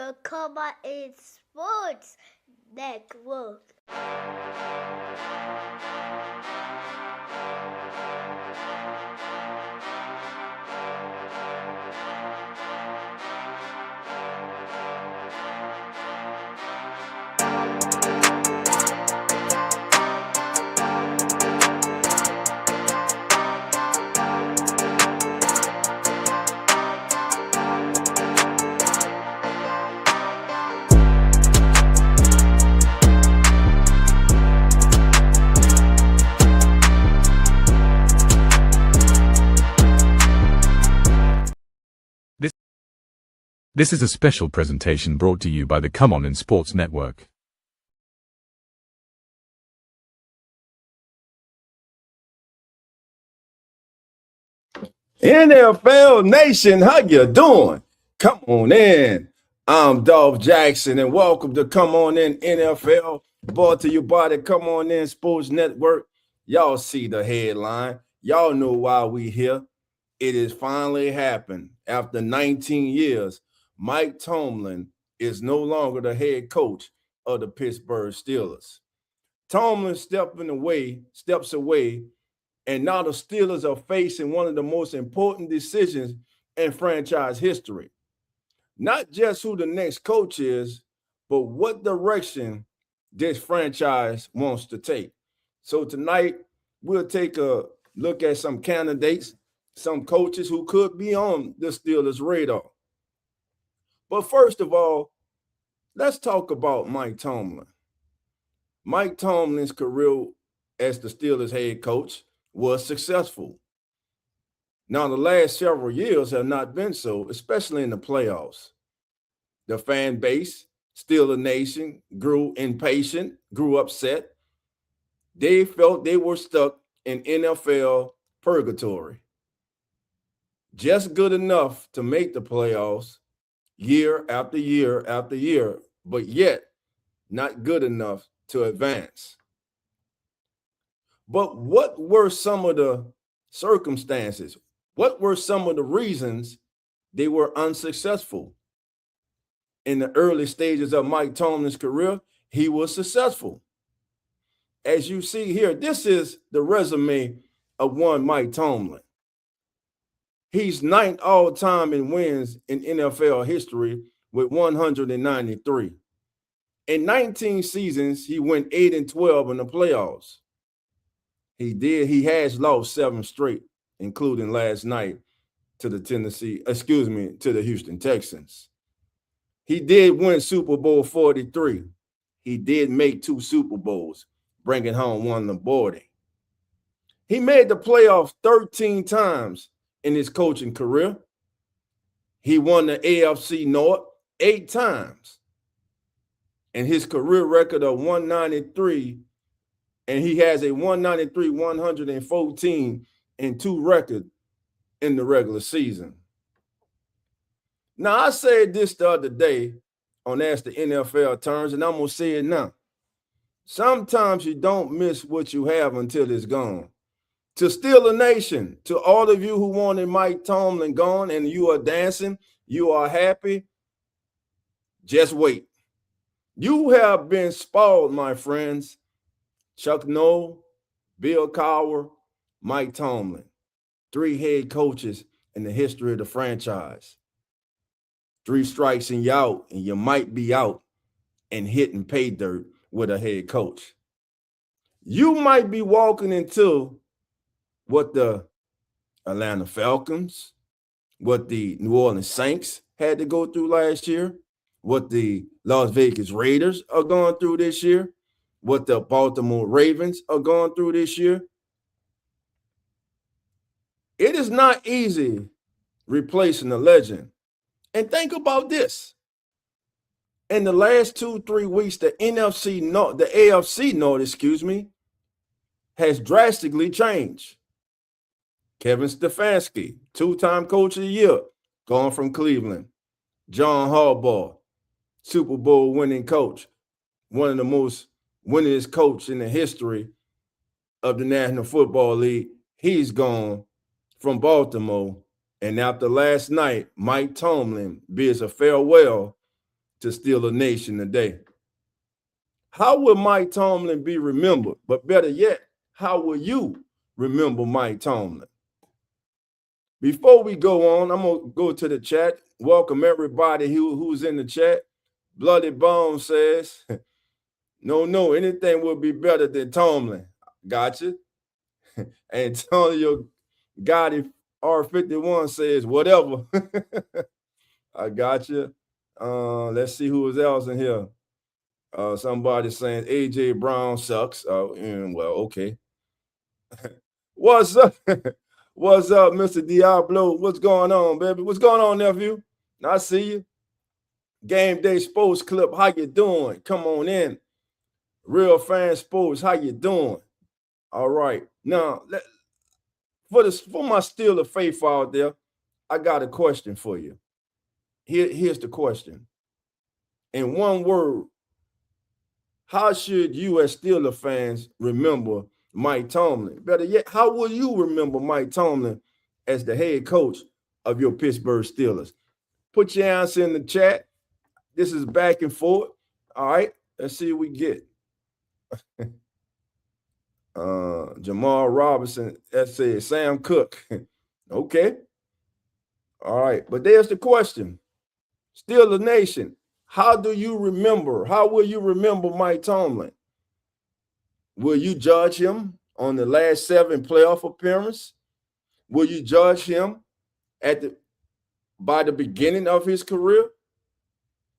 the Come In Sports Network. This is a special presentation brought to you by the Come On In Sports Network. NFL Nation, how you doing? Come on in. I'm Dolph Jackson, and welcome to Come On In NFL, brought to you by the Come On In Sports Network. Y'all see the headline. Y'all know why we here. It has finally happened. After 19 years, Mike Tomlin is no longer the head coach of the Pittsburgh Steelers. Tomlin steps away, and now the Steelers are facing one of the most important decisions in franchise history. Not just who the next coach is, but what direction this franchise wants to take. So tonight, we'll take a look at some candidates, some coaches who could be on the Steelers' radar. But first of all, let's talk about Mike Tomlin. Mike Tomlin's career as the Steelers' head coach was successful. Now, the last several years have not been so, especially in the playoffs. The fan base, Steeler Nation, grew impatient, grew upset. They felt they were stuck in NFL purgatory. Just good enough to make the playoffs year after year after year, but yet not good enough to advance. But what were some of the circumstances? What were some of the reasons they were unsuccessful? In the early stages of Mike Tomlin's career, he was successful. As you see here, this is the resume of one Mike Tomlin. He's ninth all-time in wins in NFL history with 193. In 19 seasons, he went 8-12 in the playoffs. He has lost 7 straight, including last night to the Houston Texans. He did win Super Bowl 43. He did make 2 Super Bowls, bringing home 1 Lombardi. He made the playoffs 13 times in his coaching career. He won the AFC North 8 times. And his career record of 193, and he has a 193, 114, and 2 record in the regular season. Now, I said this the other day on Ask the NFL Turns, and I'm going to say it now. Sometimes you don't miss what you have until it's gone. To Steeler Nation, to all of you who wanted Mike Tomlin gone and you are dancing, you are happy, just wait. You have been spoiled, my friends. Chuck Noll, Bill Cowher, Mike Tomlin, 3 head coaches in the history of the franchise. 3 strikes and you're out, and you might be out and hitting pay dirt with a head coach. You might be walking into what the Atlanta Falcons, what the New Orleans Saints had to go through last year, what the Las Vegas Raiders are going through this year, what the Baltimore Ravens are going through this year. It is not easy replacing a legend. And think about this. In the last 2-3 weeks, the AFC North, has drastically changed. Kevin Stefanski, 2-time coach of the year, gone from Cleveland. John Harbaugh, Super Bowl winning coach, one of the most winningest coach in the history of the National Football League. He's gone from Baltimore. And after last night, Mike Tomlin bids a farewell to Steeler Nation today. How will Mike Tomlin be remembered? But better yet, how will you remember Mike Tomlin? Before we go on, I'm going to go to the chat. Welcome everybody who's in the chat. Bloody Bone says, no, anything will be better than Tomlin. Gotcha. Antonio Gotti R51 says, whatever. I got you. Let's see who else in here. Somebody saying AJ Brown sucks. Well, okay. What's up? What's up, Mr. Diablo? What's going on, baby? What's going on, nephew? I see you. Game Day Sports Clip, how you doing? Come on in. Real Fan Sports, how you doing? All right. Now, for my Steeler faithful out there, I got a question for you. Here's the question. In one word, how should you as Steeler fans remember Mike Tomlin? Better yet, how will you remember Mike Tomlin as the head coach of your Pittsburgh Steelers? Put your answer in the chat. This is back and forth. All right, let's see what we get. Jamal Robinson, that says Sam Cook. Okay. All right, but there's the question. Steeler Nation, how will you remember Mike Tomlin? Will you judge him on the last 7 playoff appearances? Will you judge him by the beginning of his career?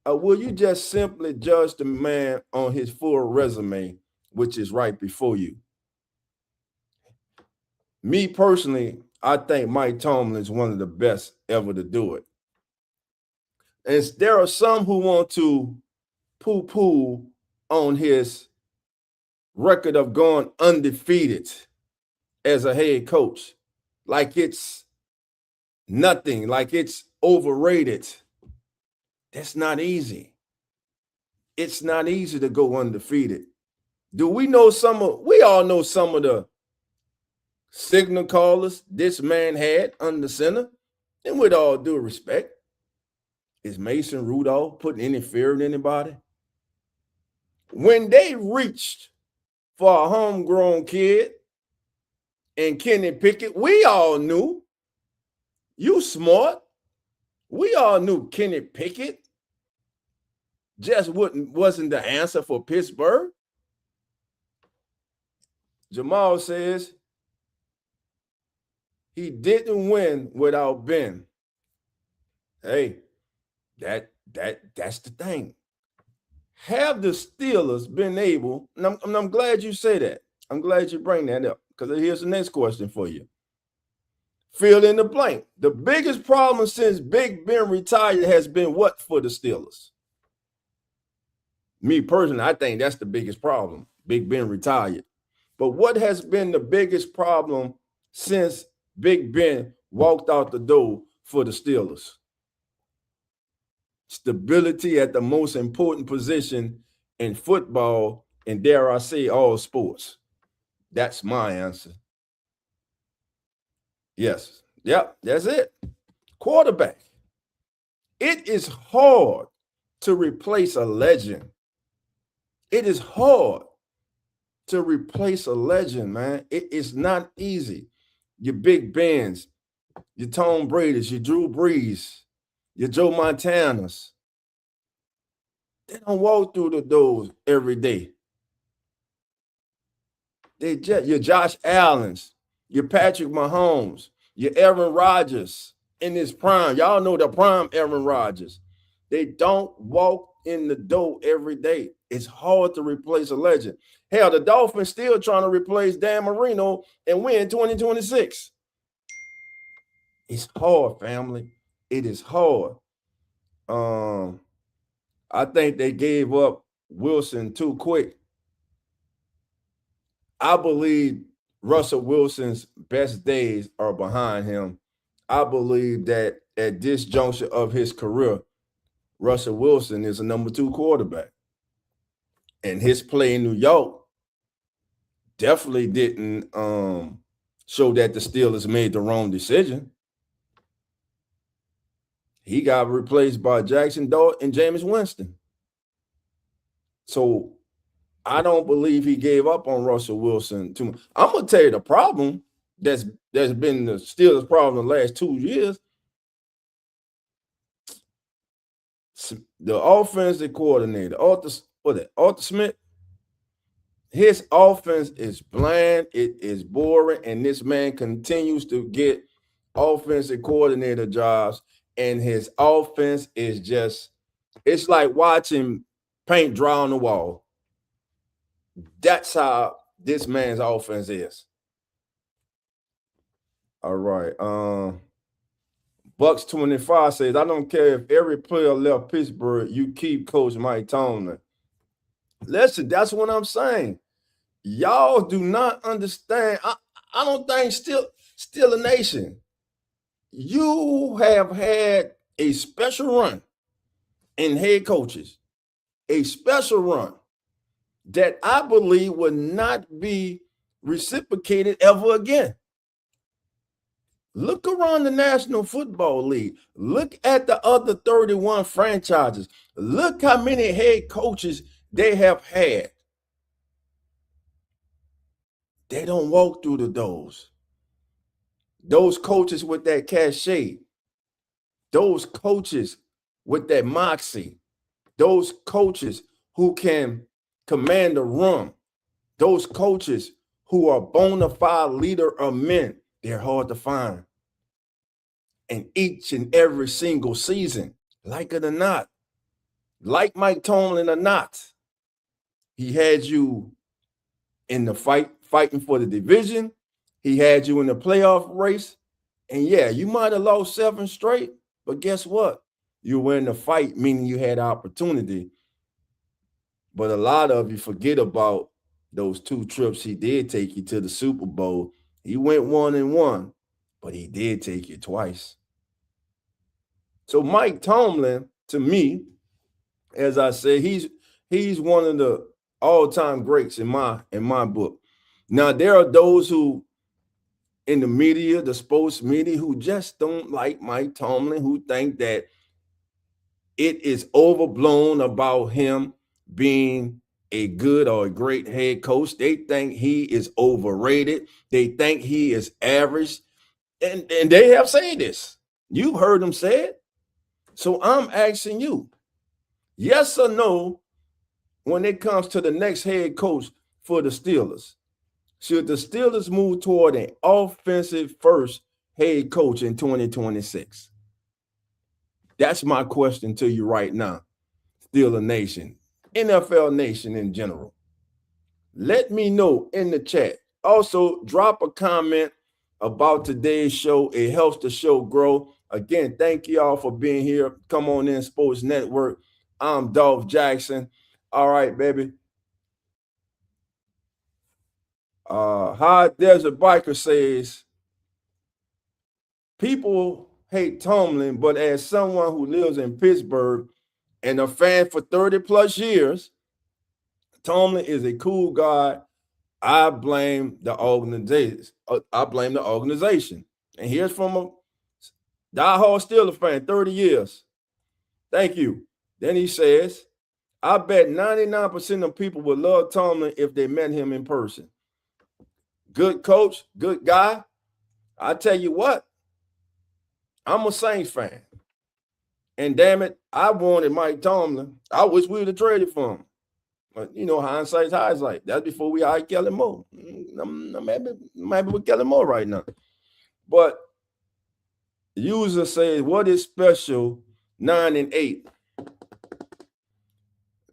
Or will you just simply judge the man on his full resume, which is right before you? Me personally, I think Mike Tomlin is one of the best ever to do it. And there are some who want to poo-poo on his record of going undefeated as a head coach, like it's nothing, like it's overrated. That's not easy. It's not easy to go undefeated. Do we know we all know some of the signal callers this man had under center? And with all due respect, is Mason Rudolph putting any fear in anybody? When they reached for a homegrown kid and Kenny Pickett, we all knew, you smart, we all knew Kenny Pickett just wasn't the answer for Pittsburgh. Jamal says he didn't win without Ben. Hey, that's the thing. Have the Steelers been able, and I'm glad you say that. I'm glad you bring that up, because here's the next question for you. Fill in the blank. The biggest problem since Big Ben retired has been what for the Steelers? Me personally, I think that's the biggest problem. Big Ben retired. But what has been the biggest problem since Big Ben walked out the door for the Steelers? Stability at the most important position in football, and dare I say, all sports. That's my answer. Yes. Yep, that's it. Quarterback. It is hard to replace a legend. It is hard to replace a legend, man. It is not easy. Your Big Bens, your Tom Brady's, your Drew Brees, your Joe Montanas. They don't walk through the doors every day. Your Josh Allen's, your Patrick Mahomes, your Aaron Rodgers in his prime. Y'all know the prime Aaron Rodgers. They don't walk in the door every day. It's hard to replace a legend. Hell, the Dolphins still trying to replace Dan Marino and win 2026. It's hard, family. It is hard. I think they gave up Wilson too quick. I believe Russell Wilson's best days are behind him. I believe that at this juncture of his career, Russell Wilson is a number 2 quarterback. And his play in New York definitely didn't show that the Steelers made the wrong decision. He got replaced by Jackson Dart and Jameis Winston. So I don't believe he gave up on Russell Wilson too much. I'm gonna tell you the problem that's been the Steelers' problem the last 2 years. The offensive coordinator, Arthur Smith, his offense is bland, it is boring, and this man continues to get offensive coordinator jobs, and his offense is just, it's like watching paint dry on the wall. That's how this man's offense is. All right. Bucks 25 says, I don't care if every player left Pittsburgh, you keep Coach Mike Tomlin. Listen, that's what I'm saying. Y'all do not understand. I don't think still a nation. You have had a special run in head coaches, a special run that I believe will not be reciprocated ever again. Look around the National Football League. Look at the other 31 franchises. Look how many head coaches they have had. They don't walk through the doors. Those coaches with that cachet, those coaches with that moxie, those coaches who can command the room, those coaches who are bona fide leader of men, they're hard to find. And each and every single season, like it or not, like Mike Tomlin or not, he had you in the fighting for the division. He had you in the playoff race. And yeah, you might have lost 7 straight, but guess what? You were in the fight, meaning you had opportunity. But a lot of you forget about those 2 trips he did take you to the Super Bowl. He went 1-1, but he did take you twice. So Mike Tomlin, to me, as I said, he's one of the all-time greats in my book. Now, there are those who in the media, the sports media, who just don't like Mike Tomlin, who think that it is overblown about him being a good or a great head coach. They think he is overrated. They think he is average. And they have said this. You've heard them say it. So I'm asking you, yes or no, when it comes to the next head coach for the Steelers, should the Steelers move toward an offensive first head coach in 2026? That's my question to you right now, Steeler Nation, NFL Nation in general. Let me know in the chat. Also, drop a comment about today's show. It helps the show grow. Again, thank you all for being here. Come on in, Sports Network. I'm Dolph Jackson. All right, baby. High Desert Biker says, people hate Tomlin, but as someone who lives in Pittsburgh and a fan for 30 plus years, Tomlin is a cool guy. I blame the organization. And here's from a diehard Steelers fan, 30 years. Thank you. Then he says, I bet 99% of people would love Tomlin if they met him in person. Good coach, good guy. I tell you what, I'm a Saints fan. And damn it, I wanted Mike Tomlin. I wish we would have traded for him. But, you know, hindsight's hindsight. That's before we hired Kellen Moore. Maybe with Kellen Moore right now. But user says, what is special 9-8?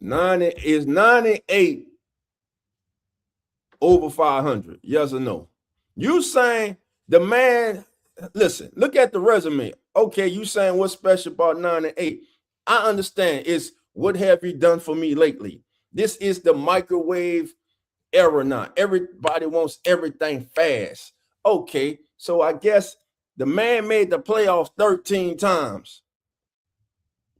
9-8 over 500? Yes or no? You saying the man, listen, look at the resume. Okay, you saying what's special about 9-8? I understand. It's what have you done for me lately? This is the microwave era now. Everybody wants everything fast. Okay, so I guess the man made the playoffs 13 times.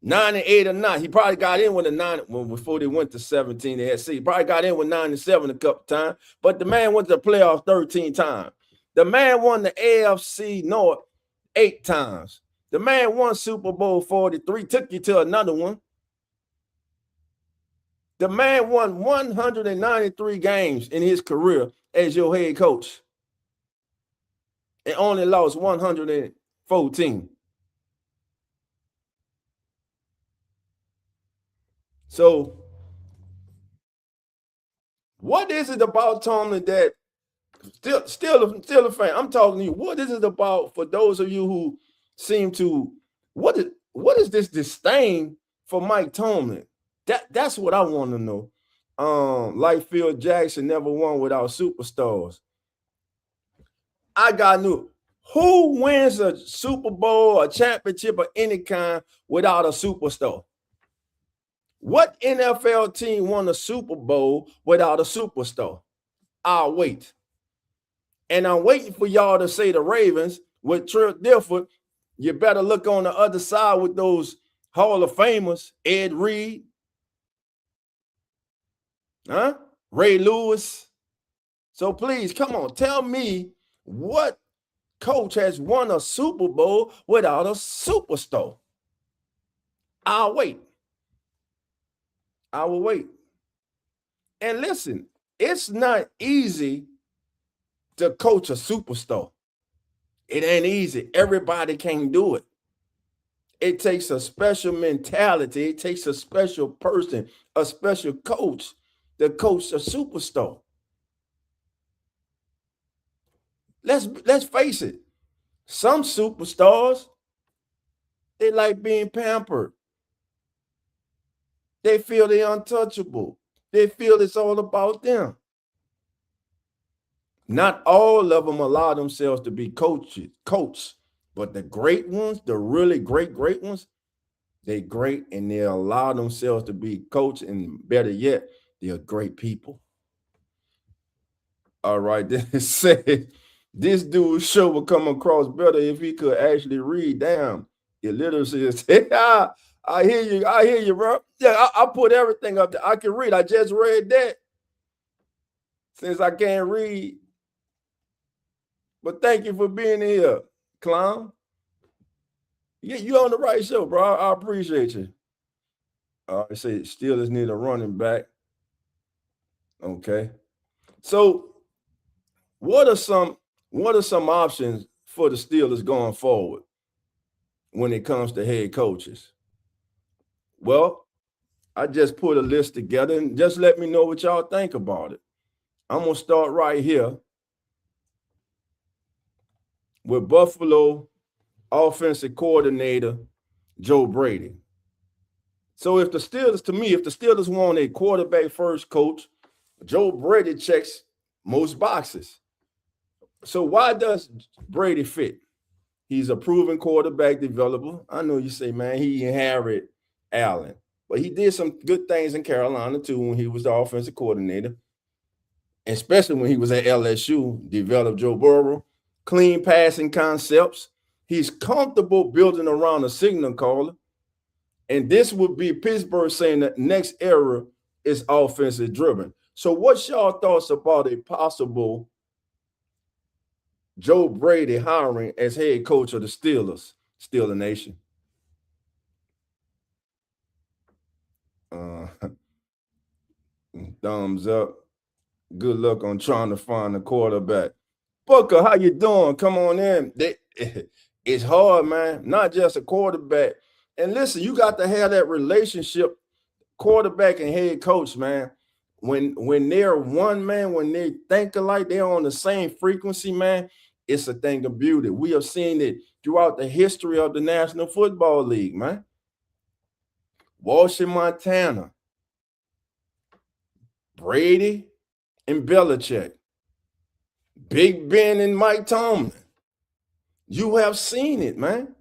9-8 or not. He probably got in with a 9 before they went to 17. They had 6. He probably got in with 9-7 a couple times. But the man went to the playoffs 13 times. The man won the AFC North 8 times. The man won Super Bowl 43, took you to another one. The man won 193 games in his career as your head coach and only lost 114. So, what is it about Tomlin that still a fan? I'm talking to you. What is it about for those of you who seem to what is this disdain for Mike Tomlin? That's what I want to know. Like Phil Jackson never won without superstars. I got new. Who wins a Super Bowl, a championship of any kind without a superstar? What NFL team won a Super Bowl without a superstar? I'll wait. And I'm waiting for y'all to say the Ravens with Trent Dilfer. You better look on the other side with those Hall of Famers, Ed Reed, Ray Lewis. So please, come on, tell me what coach has won a Super Bowl without a superstar. I'll wait. I will wait. And listen, it's not easy to coach a superstar. It ain't easy. Everybody can't do it. It takes a special mentality. It takes a special person, a special coach to coach a superstar. Let's face it. Some superstars, they like being pampered. They feel they're untouchable. They feel it's all about them. Not all of them allow themselves to be coached, but the great ones, the really great ones, they're great and they allow themselves to be coached, and better yet, they're great people. All right, this said, this dude's show would come across better if he could actually read down. Illiteracy is, I hear you, bro. Yeah, I put everything up there. I can read. I just read that. Since I can't read. But thank you for being here, clown. Yeah, you on the right show, bro. I appreciate you. I say Steelers need a running back. Okay. So what are some options for the Steelers going forward when it comes to head coaches? Well, I just put a list together and just let me know what y'all think about it. I'm going to start right here with Buffalo offensive coordinator Joe Brady. So if the Steelers want a quarterback first coach, Joe Brady checks most boxes. So why does Brady fit? He's a proven quarterback developer. I know you say, man, he inherited Allen, but he did some good things in Carolina too when he was the offensive coordinator, especially when he was at LSU, developed Joe Burrow, clean passing concepts. He's comfortable building around a signal caller. And this would be Pittsburgh saying that next era is offensive driven. So what's y'all thoughts about a possible Joe Brady hiring as head coach of the Steelers, Steeler Nation? Thumbs up. Good luck on trying to find a quarterback. Booker, how you doing? Come on in. It's hard, man. Not just a quarterback. And listen, you got to have that relationship, quarterback and head coach, man. When they're one, man, when they think alike, they're on the same frequency, man, it's a thing of beauty. We have seen it throughout the history of the National Football League, man. Washington, Montana, Brady and Belichick, Big Ben and Mike Tomlin. You have seen it, man.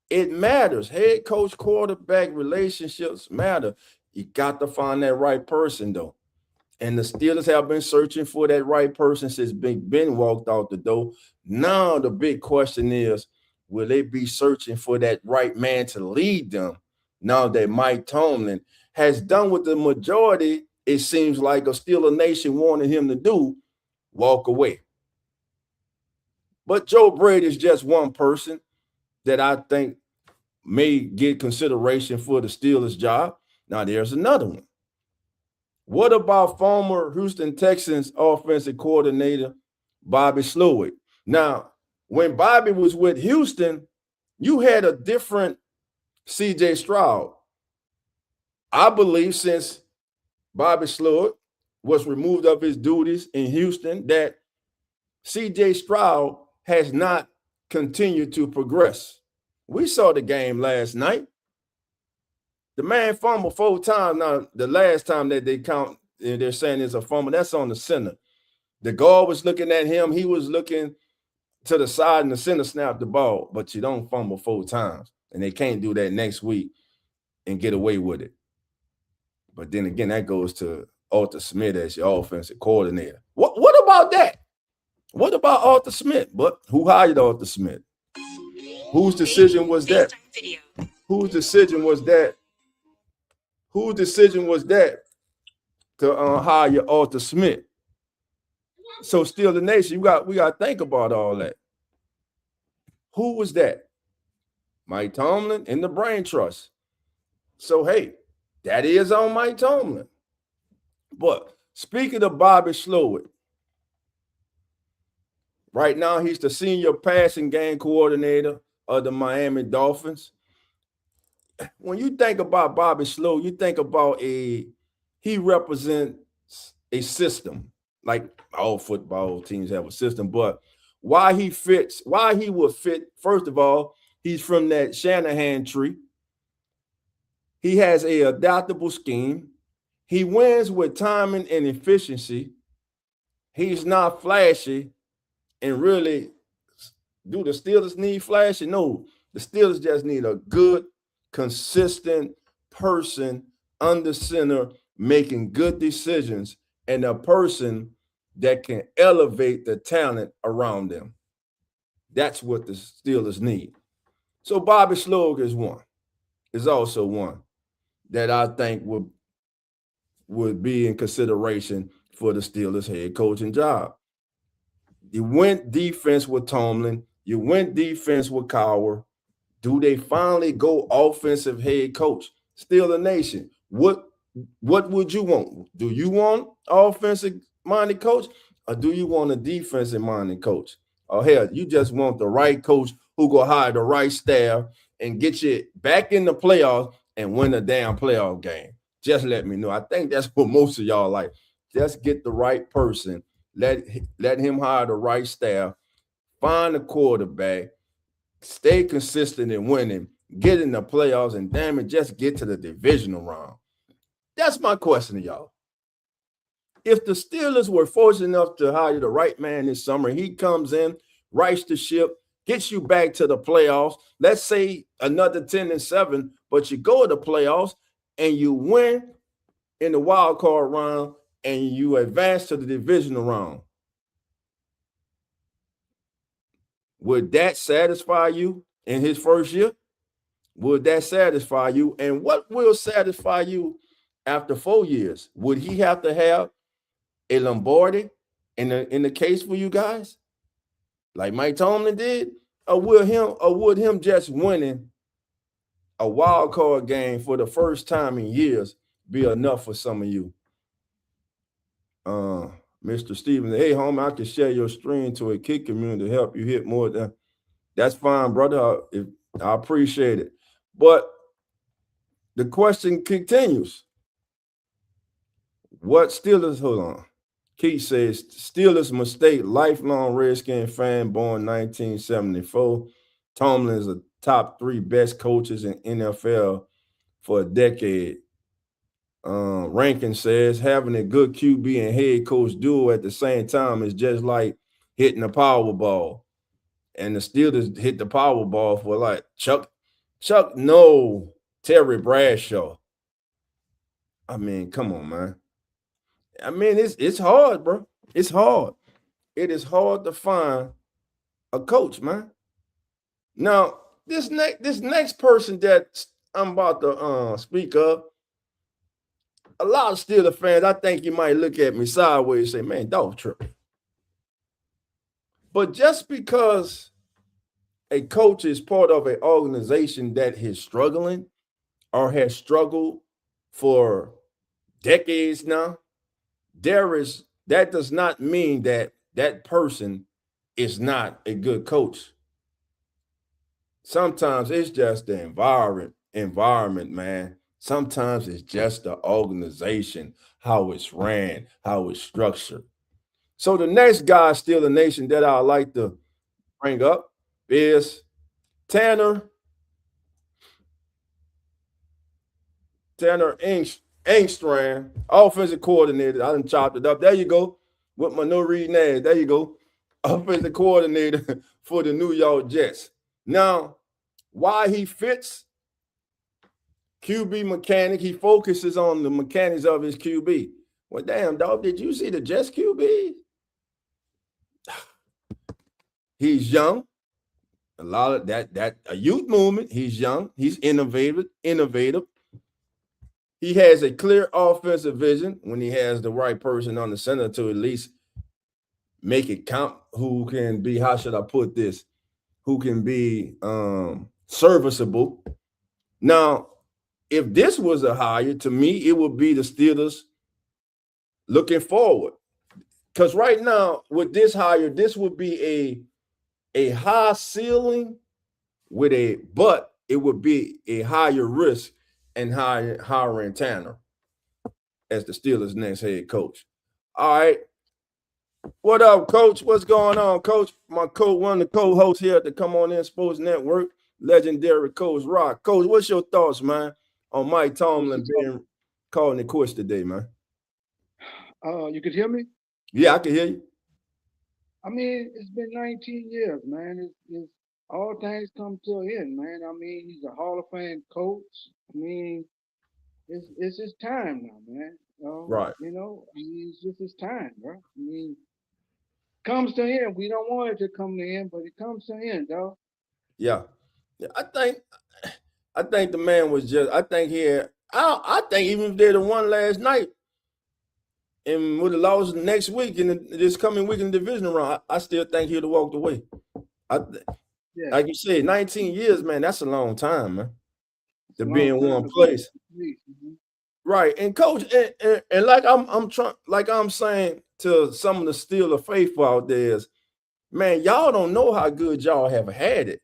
It matters. Head coach, quarterback relationships matter. You got to find that right person, though. And the Steelers have been searching for that right person since Big Ben walked out the door. Now the big question is, will they be searching for that right man to lead them now that Mike Tomlin has done what the majority, it seems like, a Steeler Nation wanted him to do, walk away? But Joe Brady is just one person. that I think may get consideration for the Steelers job. Now, there's another one. What about former Houston Texans offensive coordinator Bobby Slowick? Now, when Bobby was with Houston, you had a different C.J. Stroud. I believe since Bobby Slowick was removed of his duties in Houston, that C.J. Stroud has not continued to progress. We saw the game last night. The man fumbled 4 times. Now, the last time that they count, they're saying it's a fumble. That's on the center. The guard was looking at him. He was looking to the side, and the center snapped the ball. But you don't fumble 4 times, and they can't do that next week and get away with it. But then again, that goes to Arthur Smith as your offensive coordinator. What about that? What about Arthur Smith? But who hired Arthur Smith? Whose decision was that? Whose decision was that? Whose decision was that to hire Arthur Smith? So still the nation, we got to think about all that. Who was that? Mike Tomlin and the Brain Trust. So hey, that is on Mike Tomlin. But speaking of Bobby Slowick, right now he's the senior passing game coordinator of the Miami Dolphins. When you think about Bobby Slowick, you think about he represents a system. Like all football teams have a system, but why he would fit, first of all, he's from that Shanahan tree. He has an adaptable scheme. He wins with timing and efficiency. He's not flashy. And really, do the Steelers need flashy? No, the Steelers just need a good, consistent person under center making good decisions, and a person that can elevate the talent around them. That's what the Steelers need. So Bobby Slowick is also one that I think would be in consideration for the Steelers head coaching job. You went defense with Tomlin. You went defense with Cowher. Do they finally go offensive head coach? Steeler Nation, what would you want? Do you want offensive-minded coach, or do you want a defensive-minded coach? Or hell, you just want the right coach who go hire the right staff and get you back in the playoffs and win a damn playoff game? Just let me know. I think that's what most of y'all like. Just get the right person. Let him hire the right staff. Find a quarterback. Stay consistent in winning. Get in the playoffs, and damn it, just get to the divisional round. That's my question to y'all. If the Steelers were fortunate enough to hire the right man this summer, he comes in, rights the ship, gets you back to the playoffs. Let's say another 10-7, but you go to the playoffs and you win in the wild card round and you advance to the divisional round. Would that satisfy you in his first year? Would that satisfy you? And what will satisfy you after 4 years? Would he have to have a Lombardi in the case for you guys, like Mike Tomlin did? Or would him just winning a wild card game for the first time in years be enough for some of you? Mr. Stevens, hey, homie, I can share your stream to a kick community to help you hit more than. That's fine, brother. I appreciate it. But the question continues. What Steelers, hold on. Keith says, Steelers mistake, lifelong Redskin fan, born 1974. Tomlin is a top 3 best coaches in NFL for a decade. Rankin says, having a good QB and head coach duo at the same time is just like hitting a Powerball. And the Steelers hit the Powerball for like Terry Bradshaw. I mean, come on, man. I mean, it's hard, bro. It's hard. It is hard to find a coach, man. Now, this next person that I'm about to speak of, a lot of Steelers fans, I think you might look at me sideways and say, man, dog tripping. But just because a coach is part of an organization that is struggling or has struggled for decades now, that does not mean that that person is not a good coach. Sometimes it's just the environment, man. Sometimes it's just the organization, how it's ran, how it's structured. So the next guy, still a nation that I like to bring up is Tanner Engstrand, offensive coordinator. I done chopped it up. There you go. With my no reading ass. There you go. Offensive coordinator for the New York Jets. Now, why he fits QB mechanic, he focuses on the mechanics of his QB. Well, damn, dog, did you see the Jets QB? He's young. A lot of that a youth movement. He's young. He's innovative. He has a clear offensive vision when he has the right person on the center to at least make it count. Who can be, how should I put this? Who can be serviceable. Now, if this was a hire, to me, it would be the Steelers looking forward. Because right now, with this hire, this would be a high ceiling but it would be a higher risk and hiring Tanner as the Steelers' next head coach. All right. What up, Coach? What's going on, Coach? My one of the co-hosts here at the Come On In Sports Network, legendary Coach Rock. Coach, what's your thoughts, man, on Mike Tomlin being calling it quits today, man? You could hear me? Yeah, I can hear you. I mean, it's been 19 years, man. It's all things come to an end, man. I mean, he's a Hall of Fame coach. I mean, it's his time now, man. Right. You know, I mean, it's just his time, bro. I mean, comes to an end. We don't want it to come to an end, but it comes to an end, dog. Yeah. I think the man was just, I think even if they'd have won last night and would have lost next week this coming week in the division round, I still think he'd have walked away. Like you said, 19 years, man, that's a long time, man, to be in one place. Mm-hmm. Right. And Coach, and like I'm saying to some of the Steeler faithful out there is, man, y'all don't know how good y'all have had it.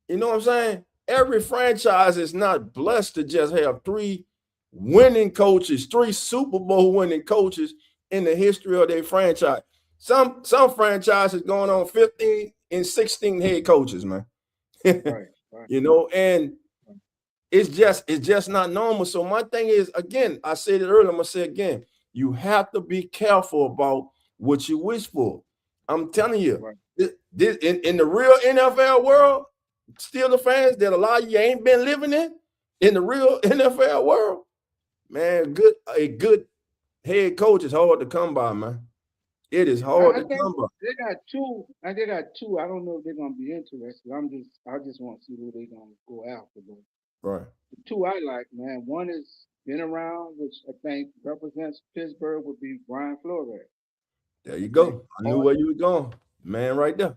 You know what I'm saying? Every franchise is not blessed to just have 3 winning coaches, 3 Super Bowl winning coaches in the history of their franchise. Some franchises going on 15 and 16 head coaches, man. Right. You know, and it's just not normal. So my thing is, again, I said it earlier, I'm gonna say it again, you have to be careful about what you wish for. I'm telling you, right. This in the real NFL world, Steelers fans that a lot of you ain't been living in the real NFL world, man, a good head coach is hard to come by, man. It is hard to come by. They got two. I don't know if they're gonna be interested. I just want to see who they're gonna go after. Right. The 2 I like, man. One is been around, which I think represents Pittsburgh, would be Brian Flores. There you go. I knew where you were going, man. Right there.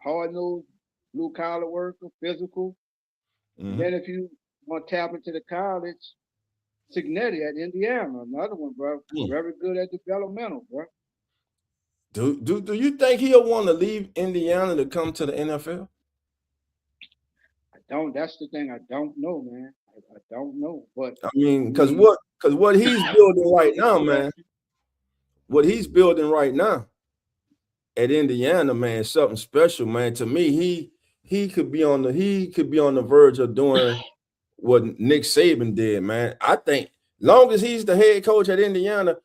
Hard nosed, blue collar worker, physical. Mm-hmm. Then if you want to tap into the college, Signetti at Indiana, another one, bro. Very good at developmental, bro. Do you think he'll want to leave Indiana to come to the NFL? I don't. That's the thing. I don't know, man. I don't know. But I mean, because what he's building right now, man. What he's building right now at Indiana, man, is something special, man. To me, he could be on the verge of doing what Nick Saban did, man. I think long as he's the head coach at Indiana,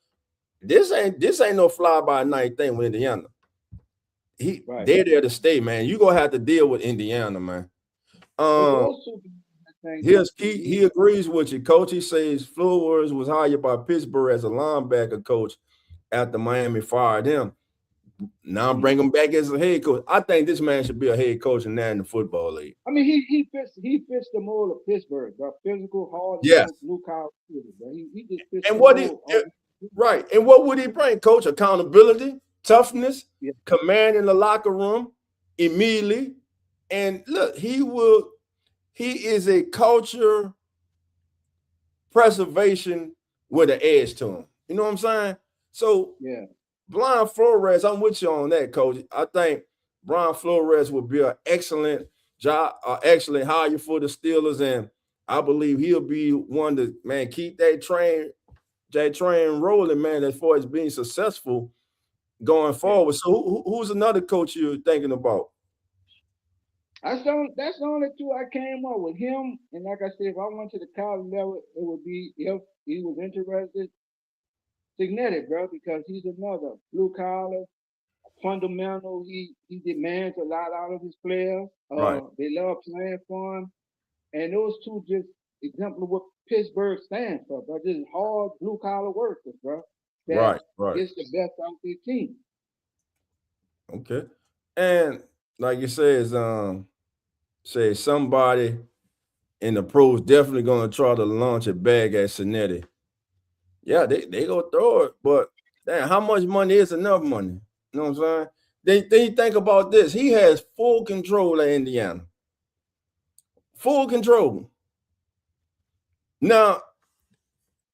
this ain't no fly-by-night thing with Indiana. They're there to stay, man. You gonna have to deal with Indiana, man. He agrees with you, Coach. He says Flores was hired by Pittsburgh as a linebacker coach after Miami fired him. Now bring him back as a head coach. I think this man should be a head coach in the Football League. I mean, he fits the mold of Pittsburgh, bro. Physical, hard, blue collar, bro. He just fits and what right. And what would he bring, Coach? Accountability, toughness, command in the locker room. immediately. And look, he is a culture preservation with an edge to him. You know what I'm saying? So Yeah. Brian Flores, I'm with you on that, Coach. I think Brian Flores would be an excellent job, excellent hire for the Steelers, and I believe he'll be one to keep that train rolling, man, as far as being successful going forward. So who's another coach you're thinking about? That's the only two I came up with. Him, and like I said, if I went to the college level, it would be if he was interested, Signetti, bro, because he's another blue collar, fundamental. He demands a lot out of his players. Right. They love playing for him. And those two just exemplify what Pittsburgh stands for, bro. Just hard blue collar workers, bro. That Right. gets the best out of their team. Okay. And like you said, say somebody in the pros definitely gonna try to launch a bag at Cincinnati. Yeah, they go throw it, but damn, how much money is enough money? You know what I'm saying? Then you think about this. He has full control of Indiana. Full control. Now,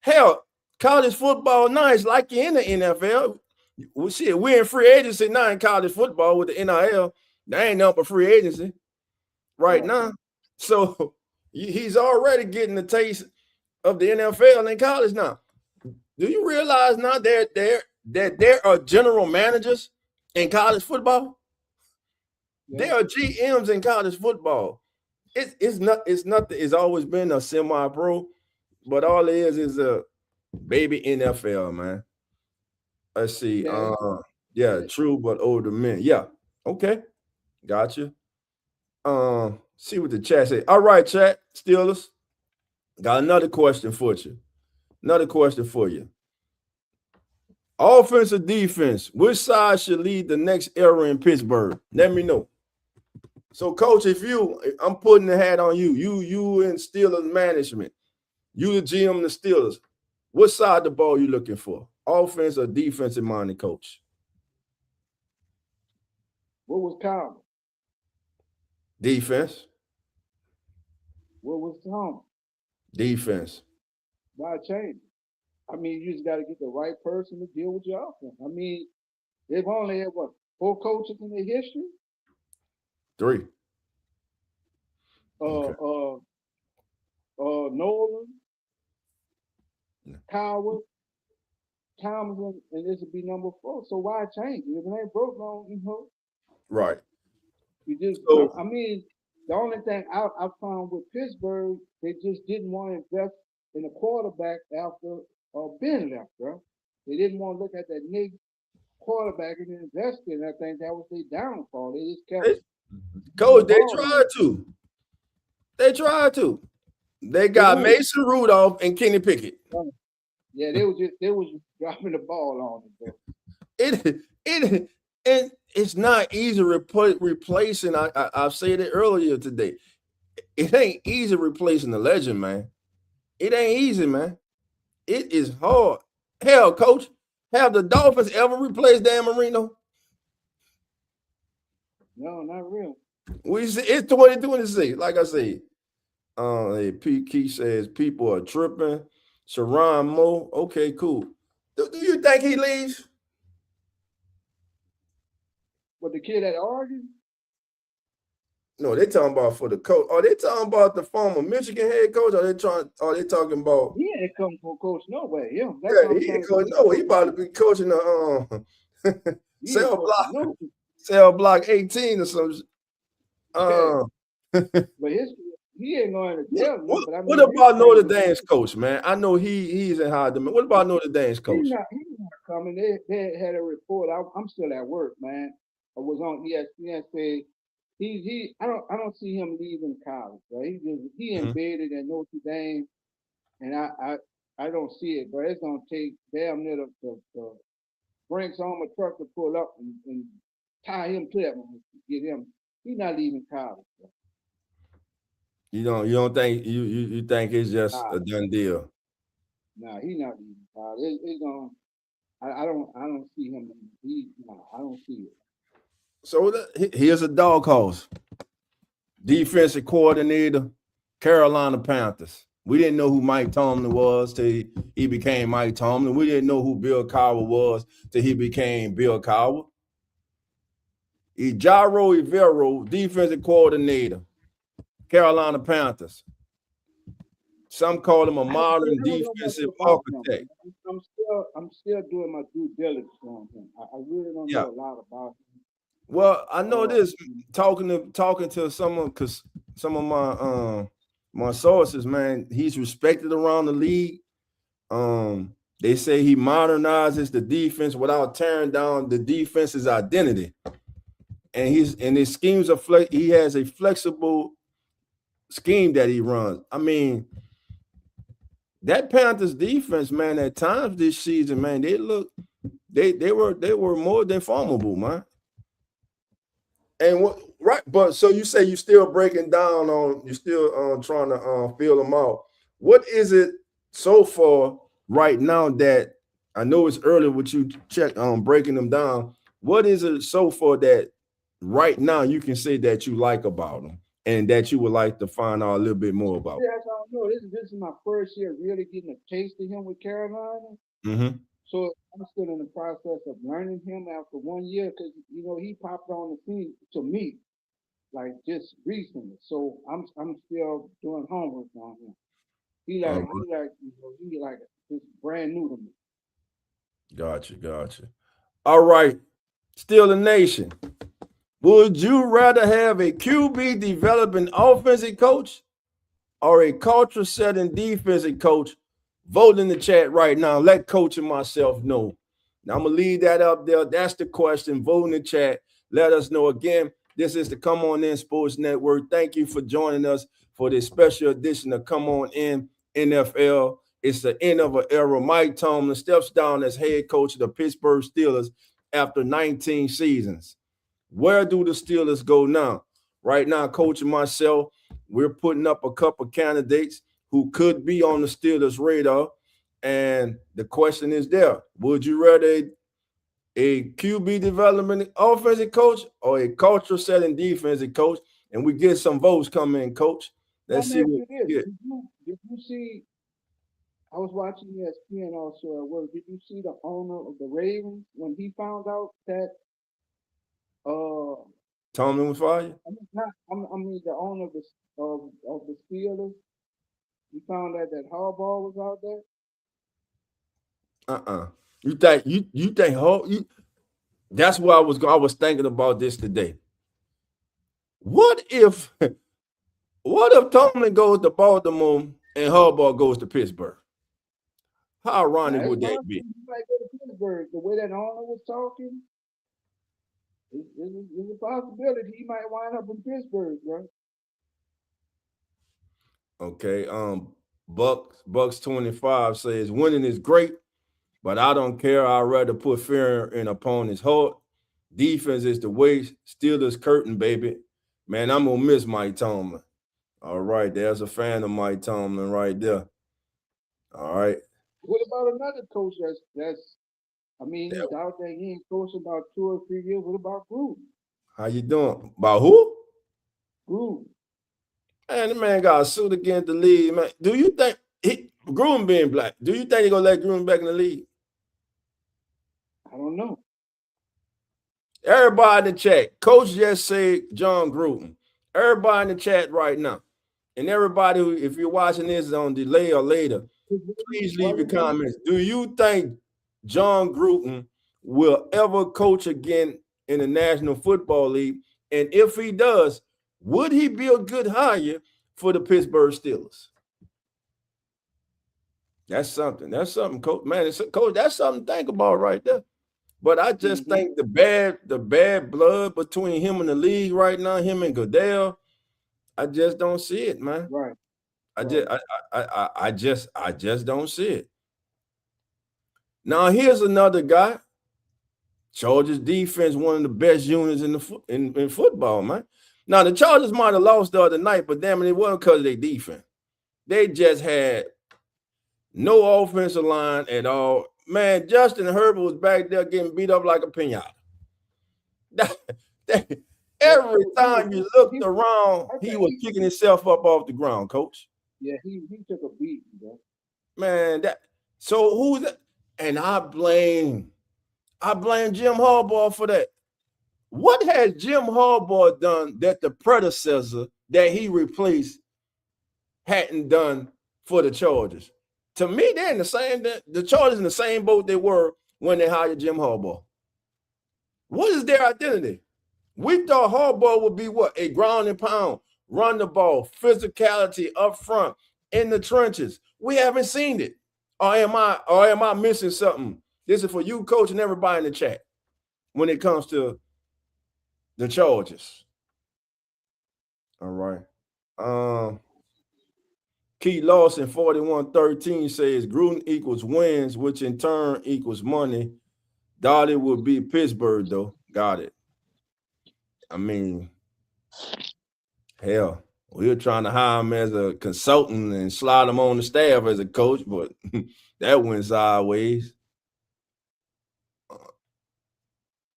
hell, college football now is like you're in the NFL. We're in free agency now in college football with the NIL. There ain't nothing but free agency right now. So he's already getting the taste of the NFL in college now. Do you realize now that there are general managers in college football? Yeah. There are GMs in college football. It's nothing. It's always been a semi-pro, but all it is a baby NFL, man. Let's see. True, but older men. Yeah. Okay. Gotcha. See what the chat say. All right, chat. Steelers. Got another question for you. Offense or defense? Which side should lead the next era in Pittsburgh? Let me know. So, Coach, I'm putting the hat on you. You in Steelers management. You the GM of the Steelers. What side of the ball you looking for? Offense or defensive minded coach? What was Tomlin? Defense. What was Tomlin? Defense. Why change? I mean, you just got to get the right person to deal with your offense. I mean, they've only had, 4 coaches in their history? 3. Nolan, Coward, Tomlin, and this would be number 4. So why change it? If it ain't broke, Right. You just, I mean, the only thing I found with Pittsburgh, they just didn't want to invest in a quarterback after Ben left, bro. They didn't want to look at that Nick quarterback and invest in. I think that was their downfall. They just kept. Coach, they tried to. They got Mason Rudolph and Kenny Pickett. Yeah, they was just dropping the ball on it. And it's not easy replacing. I've said it earlier today. It ain't easy replacing the legend, man. It ain't easy, man. It is hard. Hell, Coach, have the Dolphins ever replaced Dan Marino? No, not really. It's 2026. Like I said, Pete Keith says people are tripping. Sharon Moe. Okay, cool. Do you think he leaves? What, the kid at Oregon? No, they talking about for the coach. Are they talking about the former Michigan head coach? Are they talking about? He ain't come for coach no way. He ain't coach. No, he about to be coaching the cell block 18 or something. But he ain't going to jail. What about Notre Dame's coach, man? I know he's in high demand. What about Notre Dame's coach? He's not coming. They had a report. I'm still at work, man. I was on ESPN say I don't see him leaving college. Right? He embedded in Notre Dame, and I don't see it. But it's gonna take damn near the Brinks on a truck to pull up and tie him to that one to get him. He's not leaving college. Bro. You don't think you think it's just a done deal? Nah, he's not leaving college. It's gonna. I don't see him. I don't see it. So here's a dog horse. Defensive coordinator, Carolina Panthers. We didn't know who Mike Tomlin was till he became Mike Tomlin. We didn't know who Bill Cowher was till he became Bill Cowher. Ejiro Evero, defensive coordinator, Carolina Panthers. Some call him a modern defensive architect. I'm still doing my due diligence on him. I really don't know a lot about him. Well, I know this talking to someone, because some of my sources, man, he's respected around the league. They say he modernizes the defense without tearing down the defense's identity. And his schemes are he has a flexible scheme that he runs. I mean, that Panthers defense, man, at times this season, man, they were more than formidable, man. And but so you say you're still breaking down on, you're still trying to feel them out. What is it so far right now that, I know it's early with you breaking them down. What is it so far that right now you can say that you like about them and that you would like to find out a little bit more about? Yeah, I don't know. This is my first year really getting a taste of him with Carolina. Mm-hmm. So I'm still in the process of learning him after 1 year, because he popped on the scene to me like just recently. So I'm still doing homework on him. He it's brand new to me. Gotcha. All right, still the nation. Would you rather have a QB developing offensive coach or a culture setting defensive coach? Vote in the chat right now. Let Coach and myself know. Now, I'm going to leave that up there. That's the question. Vote in the chat. Let us know. Again, this is the Come On In Sports Network. Thank you for joining us for this special edition of Come On In NFL. It's the end of an era. Mike Tomlin steps down as head coach of the Pittsburgh Steelers after 19 seasons. Where do the Steelers go now? Right now, Coach and myself, we're putting up a couple candidates who could be on the Steelers' radar. And the question is there. Would you rather a QB development offensive coach or a culture setting defensive coach? And we get some votes coming in, Coach. Let's see what we get. Did you see, I was watching ESPN also at work. Did you see the owner of the Ravens when he found out that Tomlin was fired? I mean the owner of the Steelers. You found out that Harbaugh was out there? You think that's why I was thinking about this today. What if Tomlin goes to Baltimore and Harbaugh goes to Pittsburgh? How ironic would that be? He might go to Pittsburgh. The way that owner was talking, there's a possibility he might wind up in Pittsburgh, right? Okay. Bucks 25 says winning is great, but I don't care. I'd rather put fear in opponent's heart. Defense is the way. Steelers curtain, baby. Man, I'm gonna miss Mike Tomlin. All right, there's a fan of Mike Tomlin right there. All right. What about another coach that's he's out there, he ain't coached about 2 or 3 years. What about Gruden? How you doing? About who? Gruden. Man, the man got a suit against the league, man. Do you think Gruden being black, do you think they're gonna let Gruden back in the league? I don't know. Everybody in the chat, Coach just said John Gruden. Everybody in the chat right now. And everybody who, if you're watching this on delay or later, please leave your comments. Do you think John Gruden will ever coach again in the National Football League? And if he does, would he be a good hire for the Pittsburgh Steelers? That's something. That's something, Coach. Man, Coach, that's something to think about right there. But I just think the bad blood between him and the league right now, him and Goodell, I just don't see it, man. Right. I just don't see it. Now here's another guy. Chargers defense, one of the best units in football, man. Now the Chargers might have lost the other night, but damn it, it wasn't because of their defense. They just had no offensive line at all. Man, Justin Herbert was back there getting beat up like a pinata. Every time you looked around, I he think was picking himself up off the ground, coach. yeah, he took a beat, bro. Man, so who's that? And I blame Jim Harbaugh for that. What has Jim Harbaugh done that the predecessor that he replaced hadn't done for the Chargers? To me, they're in the same. The Chargers in the same boat they were when they hired Jim Harbaugh. What is their identity? We thought Harbaugh would be what? A ground and pound, run the ball, physicality up front in the trenches. We haven't seen it. Or am I missing something? This is for you, coach, and everybody in the chat when it comes to the Chargers. All right. Keith Lawson 4113 says Gruden equals wins, which in turn equals money. Dolly would be Pittsburgh, though. Got it. I mean, hell, we were trying to hire him as a consultant and slide him on the staff as a coach, but that went sideways.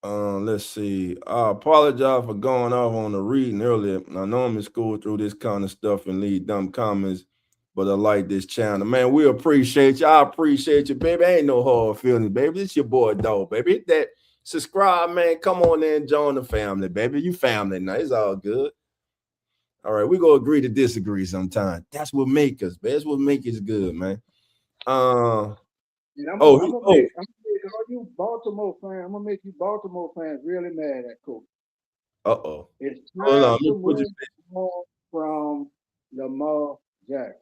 Let's see. I apologize for going off on the reading earlier. I know I'm in school through this kind of stuff and leave dumb comments, but I like this channel. Man, we appreciate you. I appreciate you, baby. Ain't no hard feelings, baby. It's your boy, dog, baby. Hit that subscribe, man. Come on in and join the family, baby. You family now. It's all good. All right, we gonna agree to disagree sometime. That's what make us, man. That's what make us good, man. I'm gonna make all you Baltimore fans. I'm gonna make you Baltimore fans really mad at Coach. It's time to move on from Lamar Jackson.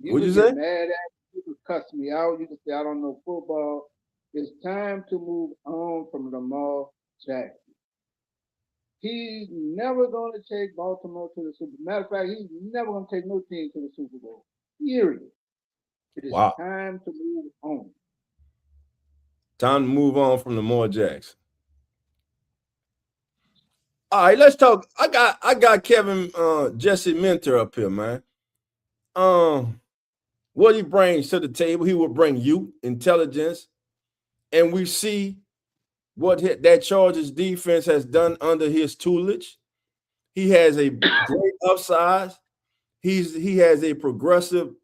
What'd you say? Mad at you could cuss me out. You could say I don't know football. It's time to move on from Lamar Jackson. He's never going to take Baltimore to the Super Bowl. Matter of fact, he's never going to take no team to the Super Bowl. Period. It is time to move on. Time to move on from Lamar Jackson. All right, let's talk. I got Kevin Jesse Mentor up here, man. What he brings to the table, he will bring youth, intelligence, and we see what that Chargers defense has done under his tutelage. He has a great upside. He's a progressive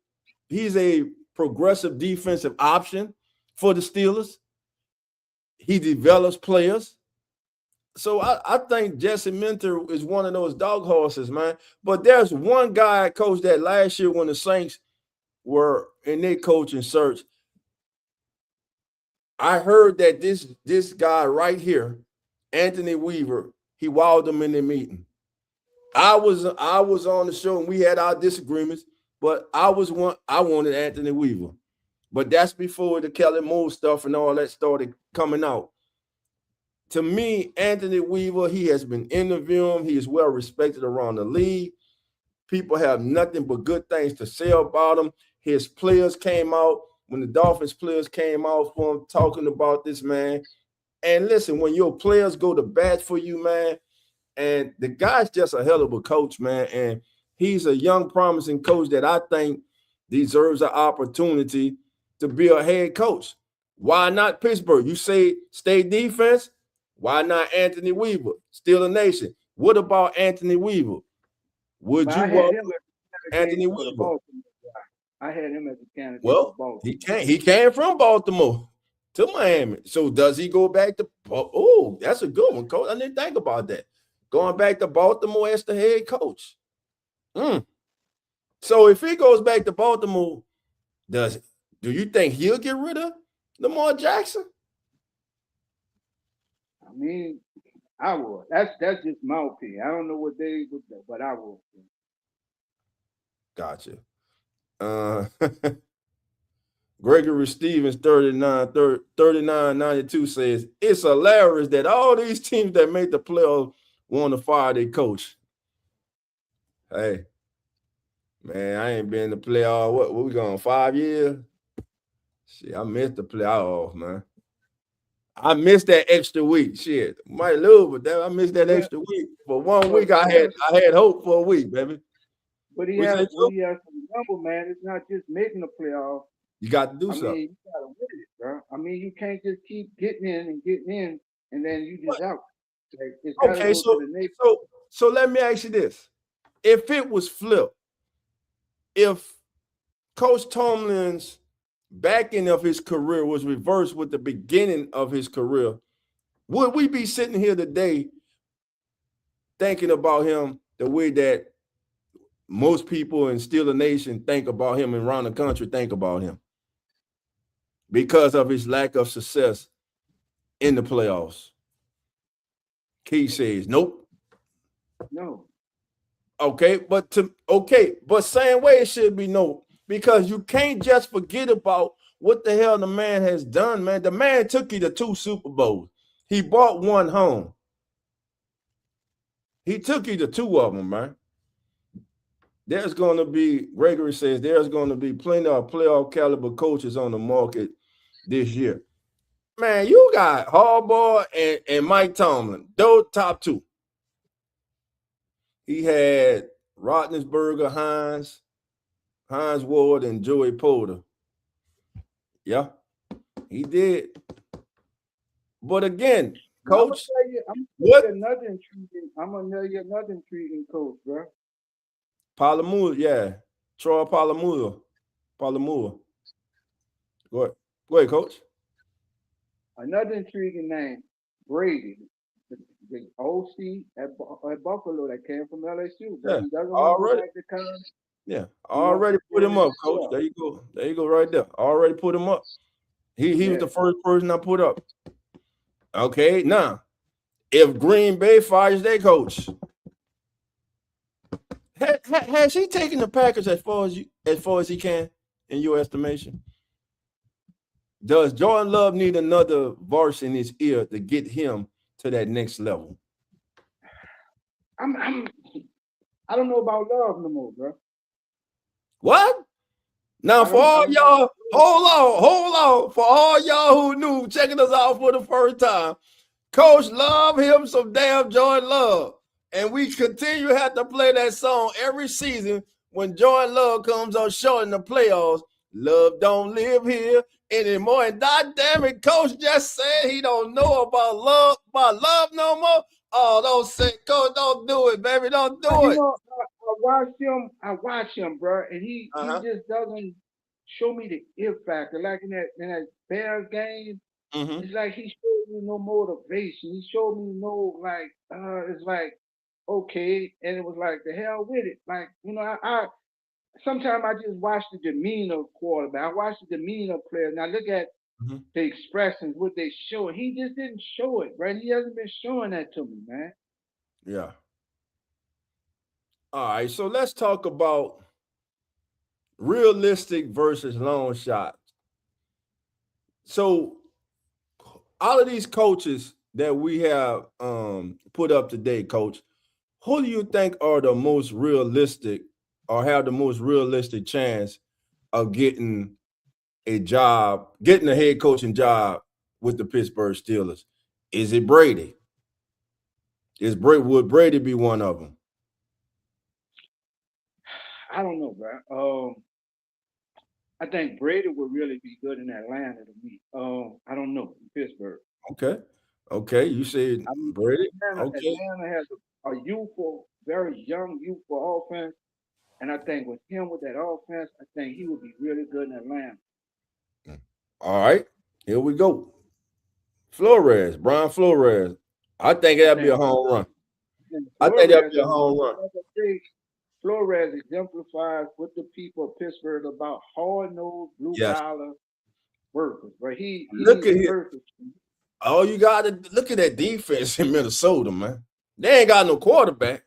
defensive option for the Steelers. He develops players. So I think Jesse Mentor is one of those dog horses, man. But there's one guy, coach, that last year when the Saints were in their coaching search, I heard that this guy right here, Anthony Weaver, he wowed them in the meeting. I was on the show and we had our disagreements, but I wanted Anthony Weaver. But that's before the Kelly Moore stuff and all that started coming out. To me, Anthony Weaver, he has been interviewing. He is well respected around the league. People have nothing but good things to say about him. His players came out, when the Dolphins players came out for him, talking about this, man. And listen, when your players go to bat for you, man, and the guy's just a hell of a coach, man, and he's a young, promising coach that I think deserves an opportunity to be a head coach. Why not Pittsburgh? You say stay defense. Why not Anthony Weaver? Still a nation. What about Anthony Weaver? Would you want Anthony Weaver? I had him as a candidate. Well, he came from Baltimore to Miami. So does he go back to? Oh, that's a good one, coach. I didn't think about that. Going back to Baltimore as the head coach. So if he goes back to Baltimore, do you think he'll get rid of Lamar Jackson? I mean, I would. That's just my opinion. I don't know what they would do, but I would. Gotcha. Gregory Stevens 3992 says it's hilarious that all these teams that make the playoffs want to fire their coach. Hey, man, I ain't been in the playoff. What we going 5 years? Shit, I missed the playoff, man. I missed that extra week. Shit, might lose, but I missed that extra week. For 1 week, I had hope for a week, baby. But he has to remember, man, it's not just making the playoff. You got to do something. You got to win it, bro. I mean, you can't just keep getting in, and then you just out. Like, it's got to Okay, go to the neighborhood. so let me ask you this. If it was flipped, if Coach Tomlin's backing of his career was reversed with the beginning of his career, would we be sitting here today thinking about him the way that most people in Steeler Nation think about him and around the country think about him because of his lack of success in the playoffs? Key says, nope. No. Okay, but same way it should be no, because you can't just forget about what the hell the man has done, man. The man took you to 2 Super Bowls. He brought one home. He took you to 2 of them, man. There's going to be, Gregory says, there's going to be plenty of playoff caliber coaches on the market this year. Man, you got Harbaugh and Mike Tomlin, those top 2. He had Roethlisberger, Hines Ward, and Joey Porter. Yeah, he did. But again, Coach, I'm gonna tell you another intriguing coach, bro. Palomula, yeah. Troy Palomula. Go ahead, Coach. Another intriguing name, Brady, the OC at Buffalo that came from LSU. But he doesn't want to go back to college. Yeah, already put him up, Coach. There you go, right there. Already put him up. He was the first person I put up. Okay, now, if Green Bay fires their coach, has he taken the Packers as far as he can, in your estimation? Does Jordan Love need another verse in his ear to get him to that next level? I don't know about Love no more, bro. What? Now, for all y'all, hold on. For all y'all who knew, checking us out for the first time, Coach love him some damn Jordan Love. And we continue to have to play that song every season when Jordan Love comes on short in the playoffs. Love don't live here anymore. And God damn it, Coach just said he don't know about love no more. Oh, don't say, Coach, don't do it, baby. Don't do it. I watch him, bro, and he just doesn't show me the it factor. Like in that Bears game, it's like he showed me no motivation. He showed me no it's like, okay, and it was like, the hell with it. Like, I sometimes I just watch the demeanor of quarterback. I watch the demeanor of players. Now look at the expressions, what they show. He just didn't show it, right? He hasn't been showing that to me, man. Yeah. All right, so let's talk about realistic versus long shots. So all of these coaches that we have put up today, Coach, who do you think are the most realistic or have the most realistic chance of getting a head coaching job with the Pittsburgh Steelers? Is it Brady? Would Brady be one of them? I don't know, bro. I think Brady would really be good in Atlanta to me. I don't know, in Pittsburgh. Okay. You said Brady. Atlanta has a youthful, very young, youthful offense. And I think with that offense, I think he would be really good in Atlanta. All right, here we go. Brian Flores. I think that'd be a home run. Flores exemplifies what the people of Pittsburgh about hard-nosed, blue-collar workers. Right? Look at him. Oh, you got to look at that defense in Minnesota, man. They ain't got no quarterback.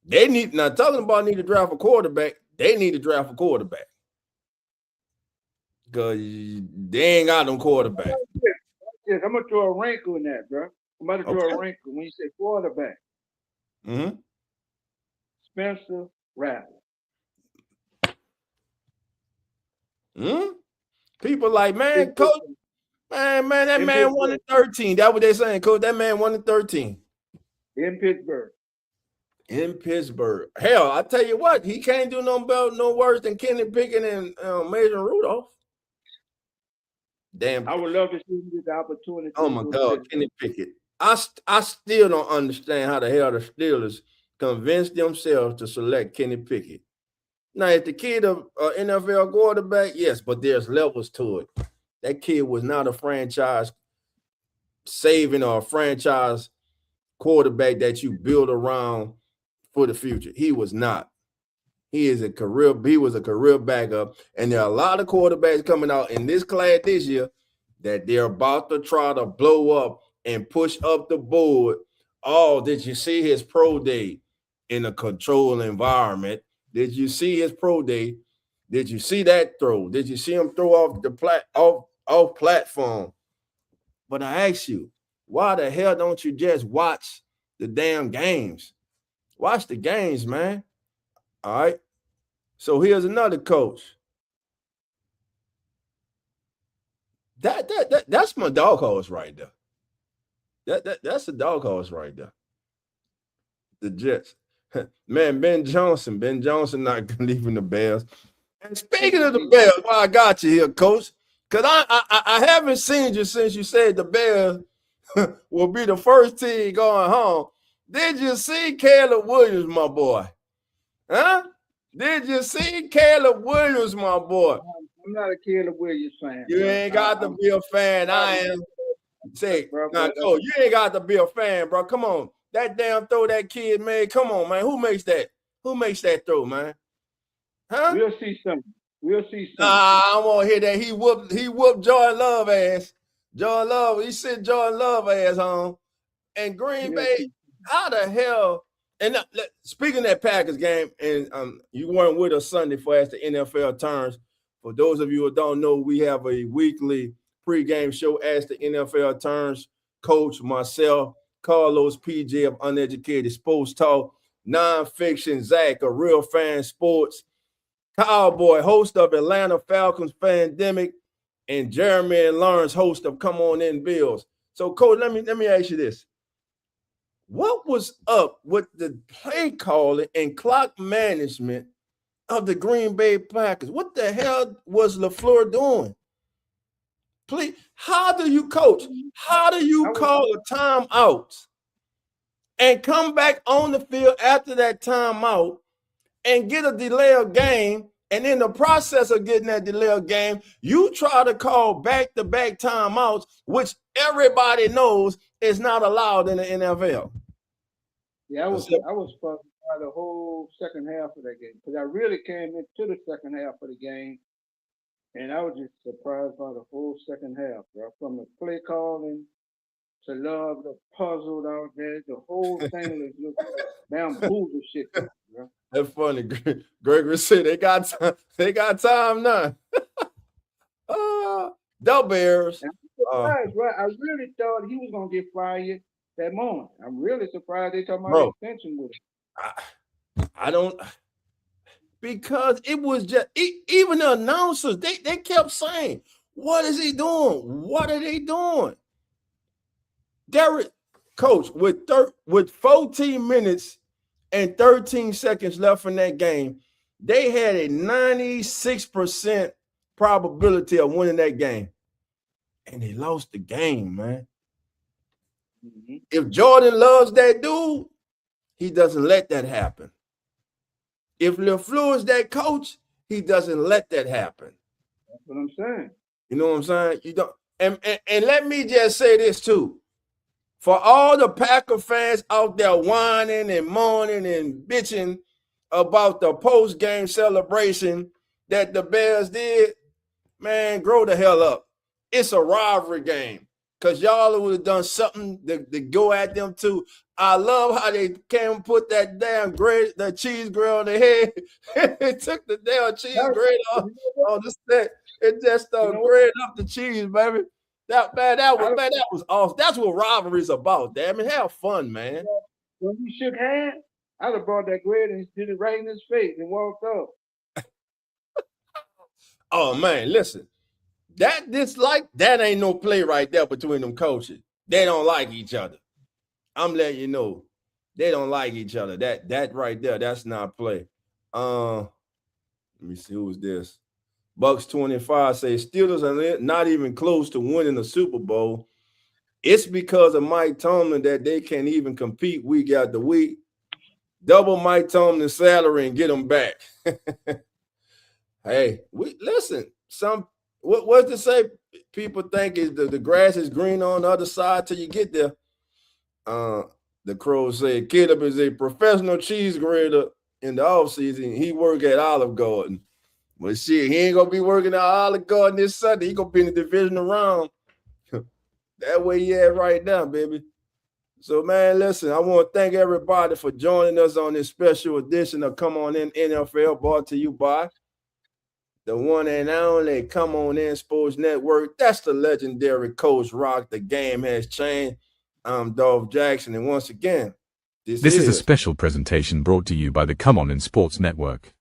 They need to draft a quarterback. They need to draft a quarterback because they ain't got no quarterback. Yes, I'm gonna throw a wrinkle in that, bro. I'm about to throw a wrinkle when you say quarterback. Spencer Rattler. People like, man, Coach, man, that man won in 13. That's what they're saying, Coach. That man won in 13. In Pittsburgh. Hell, I tell you what, he can't do no worse than Kenny Pickett and Mason Rudolph. Damn. I would love to see him get the opportunity. Oh my God, Kenny Pickett. I still don't understand how the hell the Steelers convinced themselves to select Kenny Pickett. Now, if the kid of NFL quarterback, yes, but there's levels to it. That kid was not a franchise saving or a franchise quarterback that you build around for the future. He was not. He was a career backup. And there are a lot of quarterbacks coming out in this class this year that they're about to try to blow up and push up the board. Oh, did you see his pro day in a controlled environment? Did you see his pro day? Did you see that throw? Did you see him throw off the off platform? But I ask you, why the hell don't you just watch the damn games? Watch the games, man. All right. So here's another coach. That's my dog horse right there. That's the dog horse right there. The Jets. Man, Ben Johnson not leaving the Bears. And speaking of the Bears, why I got you here, coach, because I haven't seen you since you said the Bears will be the first team going home. Did you see Caleb Williams, my boy? Huh? Did you see Caleb Williams, my boy? I'm not a Caleb Williams fan. You ain't got to be a fan. I am. Say, now, coach, you ain't got to be a fan, bro. Come on. That damn throw that kid made. Come on, man. Who makes that? Who makes that throw, man? Huh? We'll see something. I want to hear that. He whooped Jordan Love ass. Jordan Love, he sent Jordan Love ass home. And Green Bay, how the hell? And speaking of that Packers game, and you weren't with us Sunday for as the NFL turns. For those of you who don't know, we have a weekly pregame show as the NFL turns. Coach, myself, Carlos, PJ of Uneducated Sports Talk, Nonfiction, Zach, a real fan sports, Cowboy, host of Atlanta Falcons Pandemic, and Jeremy and Lawrence, host of Come On In Bills. So, Coach, let me ask you this. What was up with the play calling and clock management of the Green Bay Packers? What the hell was LaFleur doing? Please, how do you coach? How do you call a timeout and come back on the field after that timeout and get a delay of game? And in the process of getting that delay of game, you try to call back-to-back timeouts, which everybody knows is not allowed in the NFL. Yeah, I was surprised by the whole second half of that game because I really came into the second half of the game, and I was just surprised by the whole second half, bro. From the play calling to Love, the puzzled out there, the whole thing was just bamboozle shit, bro. That's funny. Gregory said they got time now. The Bears. Surprised, right? I really thought he was gonna get fired that moment. I'm really surprised they talking about extension with him. I don't, because it was just even the announcers, they kept saying, what is he doing? What are they doing? Derek, coach, with 14 minutes and 13 seconds left in that game, they had a 96% probability of winning that game. And they lost the game, man. Mm-hmm. If Jordan loves that dude, he doesn't let that happen. If LaFleur is that coach, he doesn't let that happen. That's what I'm saying. You know what I'm saying? You don't. And let me just say this too. For all the Packer fans out there whining and moaning and bitching about the post-game celebration that the Bears did, man, grow the hell up. It's a rivalry game because y'all would have done something to go at them too. I love how they came and put that damn the cheese grill on their head. It took the damn cheese grate off on the set. It just grated up the cheese, baby. That was awesome. That's what rivalry's about. Damn it, have fun, man. When we shook hands, I'd have brought that grade and did it right in his face and walked up. Oh man, listen. That ain't no play right there between them coaches. They don't like each other. I'm letting you know. They don't like each other. That right there, that's not play. Let me see, who was this? Bucks 25 say Steelers are not even close to winning the Super Bowl. It's because of Mike Tomlin that they can't even compete week after week. Double Mike Tomlin's salary and get him back. Hey, we listen. What's to say? People think is the grass is green on the other side till you get there. The Crow said Caleb is a professional cheese grater in the offseason. He work at Olive Garden. But shit, he ain't gonna be working at Olive Garden this Sunday. He gonna be in the divisional round. That way he at right now, baby. So, man, listen, I want to thank everybody for joining us on this special edition of Come On In NFL, brought to you by the one and only Come On In Sports Network. That's the legendary Coach Rock. The game has changed. I'm Dolph Jackson, and once again, This is a special presentation brought to you by the Come On In Sports Network.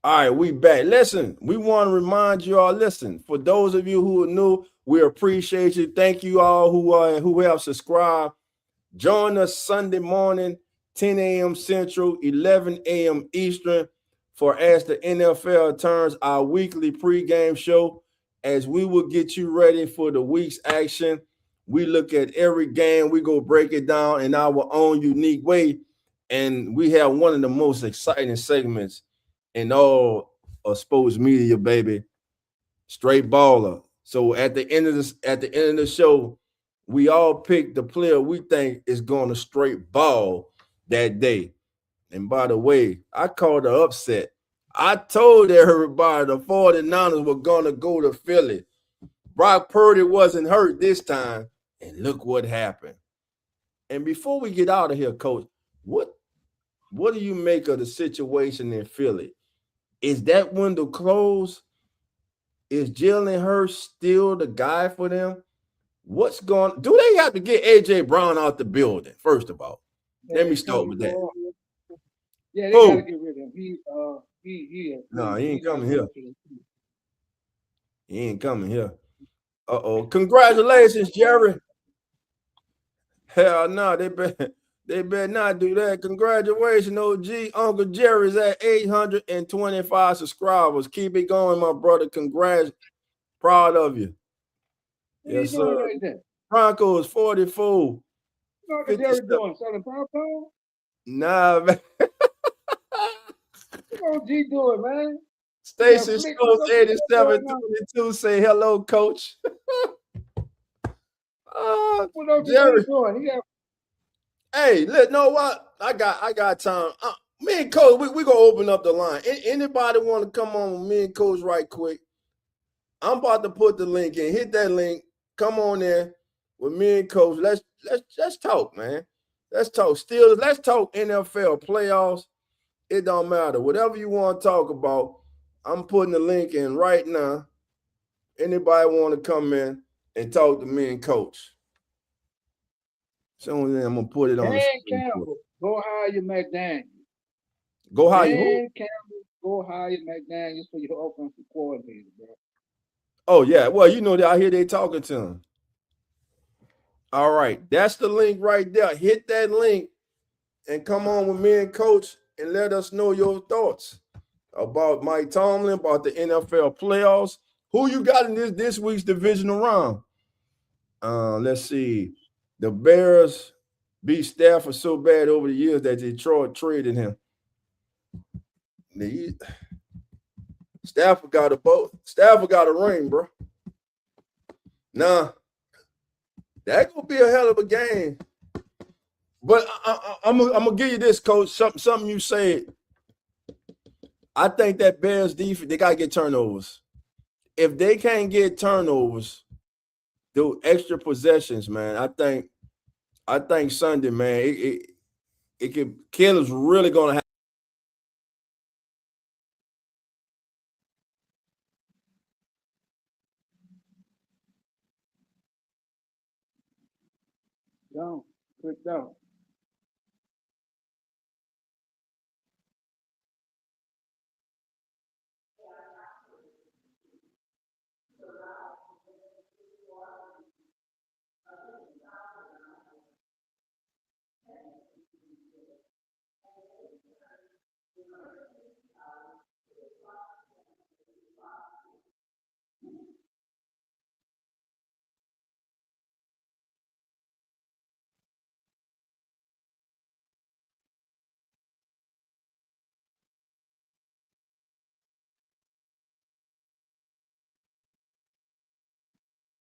All right, we back. Listen, we want to remind you all, listen, for those of you who are new, we appreciate you. Thank you all who have subscribed. Join us Sunday morning, 10 a.m. Central, 11 a.m. Eastern, for As the NFL Turns, our weekly pregame show, as we will get you ready for the week's action. We look at every game. We go break it down in our own unique way, and we have one of the most exciting segments in all of sports media, baby. Straight baller. So at the end of the show, we all pick the player we think is going to straight ball that day. And by the way, I called the upset. I told everybody the 49ers were going to go to Philly. Brock Purdy wasn't hurt this time, and look what happened. And before we get out of here, Coach, what do you make of the situation in Philly? Is that window closed? Is Jalen Hurts still the guy for them? What's going? Do they have to get AJ Brown out the building? First of all, let me start with that. Yeah, they gotta get rid of him. He ain't coming here. He ain't coming here. Congratulations, Jerry. Hell no, they better not do that. Congratulations, OG. Uncle Jerry's at 825 subscribers. Keep it going, my brother. Congrats. Proud of you. What yes, sir. Right there? Broncos 44. What Uncle Jerry doing? Selling popcorn? Nah, man. What OG doing, man? Stacy Schultz 8722 say hello, coach. What Uncle Jerry doing? He got... Hey, know what? I got time. Me and Coach, we gonna open up the line. Anybody want to come on with me and Coach right quick? I'm about to put the link in. Hit that link. Come on in with me and Coach. Let's talk, man. Let's talk Steelers. Let's talk NFL playoffs. It don't matter. Whatever you want to talk about, I'm putting the link in right now. Anybody want to come in and talk to me and Coach? So then I'm gonna put it on. Dan Campbell, go hire McDaniels. Go hire Dan Campbell, go hire McDaniels for your offensive coordinator, bro. Oh yeah, well you know that I hear they talking to him. All right, that's the link right there. Hit that link and come on with me and Coach and let us know your thoughts about Mike Tomlin, about the NFL playoffs. Who you got in this week's divisional round? Let's see. The Bears beat Stafford so bad over the years that Detroit traded him. Stafford got a boat. Stafford got a ring, bro. Nah, that gonna be a hell of a game. But I'm gonna give you this, Coach. Something you said. I think that Bears defense, they gotta get turnovers. If they can't get turnovers, do extra possessions, man. I think Sunday, man, it could. Caleb's really gonna have. Down, click down.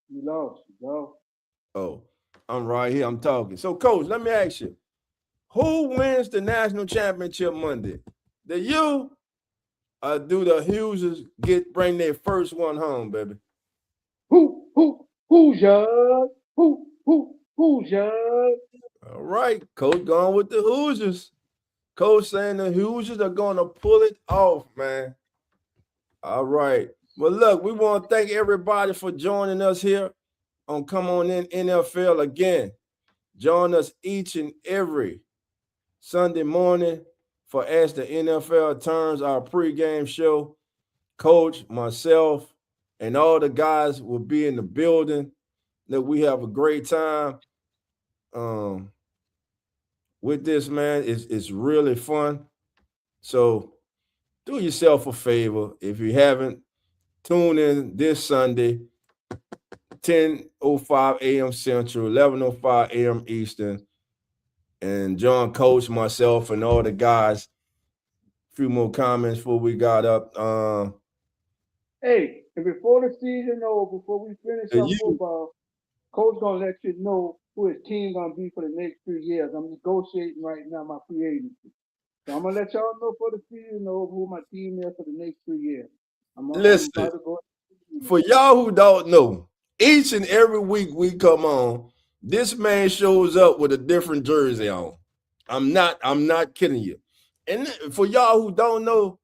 You lost. Oh, I'm right here. I'm talking. So, Coach, let me ask you, who wins the national championship Monday? Do you do the Hughes bring their first one home, baby? Who's yours? Who's yours? All right, Coach going with the Hoosiers. Coach saying the Hoosiers are going to pull it off, man. All right. Well, look, we want to thank everybody for joining us here on Come On In NFL again. Join us each and every Sunday morning for As the NFL Turns, our pregame show. Coach, myself, and all the guys will be in the building. That we have a great time with this, man. It's really fun. So do yourself a favor. If you haven't, tune in this Sunday, 10:05 a.m. Central, 11:05 a.m. Eastern. And John, Coach, myself, and all the guys. A few more comments before we got up. Hey, and before the season over, before we finish our You, football, Coach gonna let you know who his team gonna be for the next 3 years. I'm negotiating right now my free agency. So I'm gonna let y'all know for the season over who my team is for the next 3 years. I'm listen, about to go. for y'all who don't know, each and every week we come on, this man shows up with a different jersey on. I'm not kidding you. And for y'all who don't know,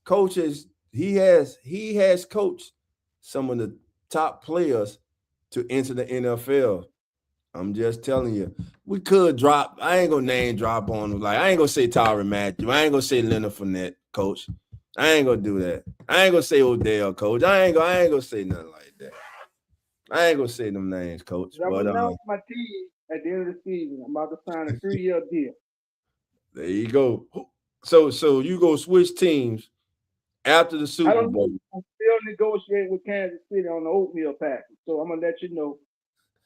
coaches, he has coached some of the top players to enter the NFL. I'm just telling you, we could drop. I ain't gonna name drop on them. Like I ain't gonna say Tyrann Mathieu. I ain't gonna say Leonard Fournette, coach. I ain't gonna do that. I ain't gonna say Odell, coach. I ain't gonna say nothing like that. I ain't gonna say them names, coach. I'm But gonna announce my team at the end of the season. I'm about to sign a 3-year deal. there you go. So you go switch teams after the I Super don't know. Bowl. I'm still negotiating with Kansas City on the oatmeal package. So I'm gonna let you know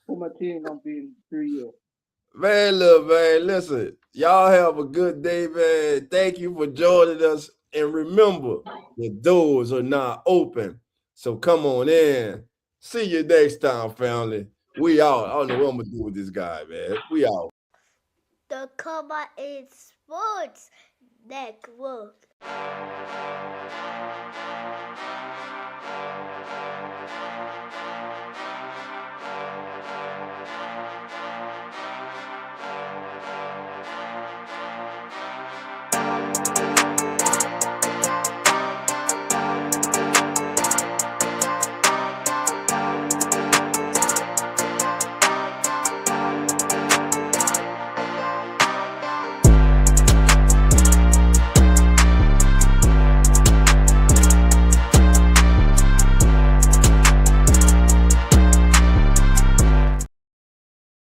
who my team gonna be in 3 years. Man, look, man, listen. Y'all have a good day, man. Thank you for joining us. And remember, the doors are not open. So come on in. See you next time, family. We out. I don't know what I'm gonna do with this guy, man. We out. The Come On In Sports Network.